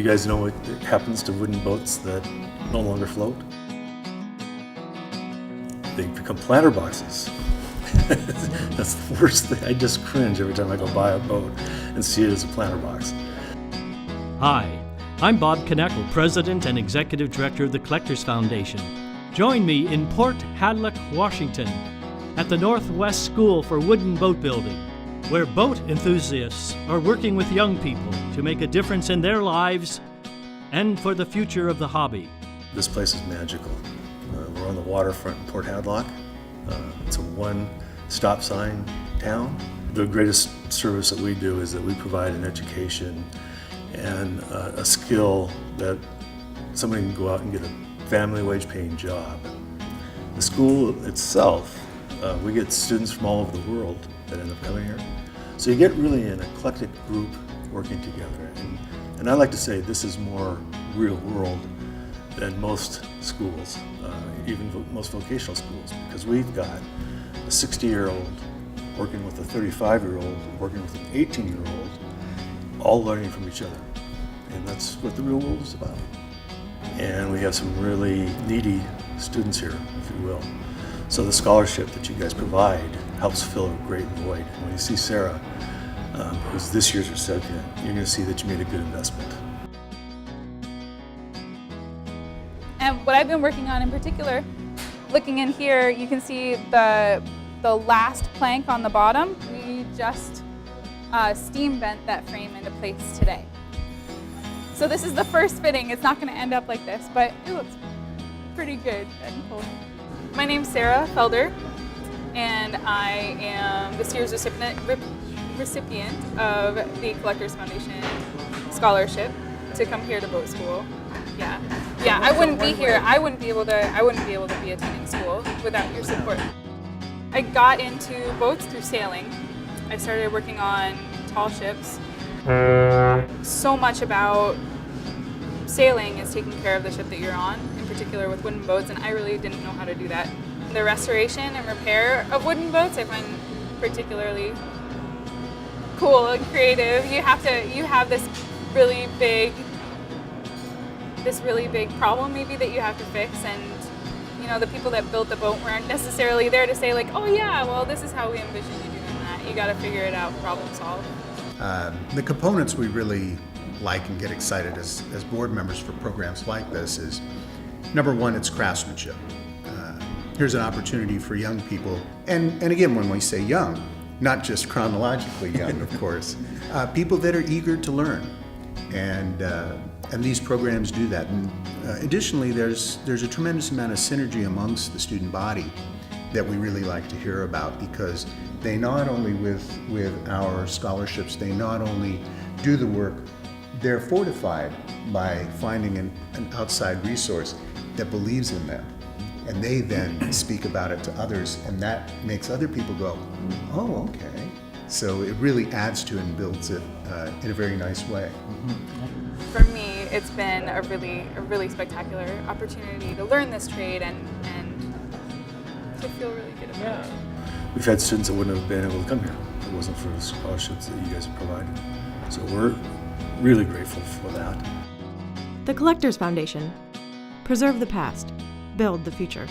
You guys know what happens to wooden boats that no longer float? They become planter boxes. That's the worst thing. I just cringe every time I go buy a boat and see it as a planter box. Hi, I'm Bob Knekel, President and Executive Director of the Collectors Foundation. Join me in Port Hadlock, Washington, at the Northwest School for Wooden Boat Building, where boat enthusiasts are working with young people to make a difference in their lives and for the future of the hobby. This place is magical. We're on the waterfront in Port Hadlock. It's a one-stop sign town. The greatest service that we do is that we provide an education and a skill that somebody can go out and get a family wage paying job. The school itself, we get students from all over the world that end up coming here. So you get really an eclectic group working together. And I like to say this is more real world than most schools, even most vocational schools, because we've got a 60-year-old working with a 35-year-old, working with an 18-year-old, all learning from each other. And that's what the real world is about. And we have some really needy students here, if you will. So the scholarship that you guys provide helps fill a great void. When you see Sarah, who's this year's recipient, you're going to see that you made a good investment. And what I've been working on in particular, looking in here, you can see the last plank on the bottom. We just steam bent that frame into place today. So this is the first fitting. It's not going to end up like this, but it looks pretty good and cool. My name's Sarah Felder, and I am this year's recipient of the Collectors Foundation scholarship to come here to boat school. Yeah, I wouldn't be here. I wouldn't be able to be attending school without your support. I got into boats through sailing. I started working on tall ships. So much about sailing is taking care of the ship that you're on, in particular with wooden boats, and I really didn't know how to do that. The restoration and repair of wooden boats I find particularly cool and creative. You have this really big problem maybe that you have to fix, and you know, the people that built the boat weren't necessarily there to say like, oh yeah, well this is how we envision you doing that. You got to figure it out, problem solve. The components we really like and get excited as board members for programs like this is, number one, it's craftsmanship. Here's an opportunity for young people, and again, when we say young, not just chronologically young, of course, people that are eager to learn, and these programs do that. And additionally, there's a tremendous amount of synergy amongst the student body that we really like to hear about, because they not only with our scholarships, they not only do the work, they're fortified by finding an outside resource that believes in them. And they then speak about it to others, and that makes other people go, oh, okay. So it really adds to and builds it in a very nice way. For me, it's been a really spectacular opportunity to learn this trade and to feel really good about it. We've had students that wouldn't have been able to come here if it wasn't for the scholarships that you guys have provided. So we're really grateful for that. The Collectors Foundation. Preserve the past. Build the future.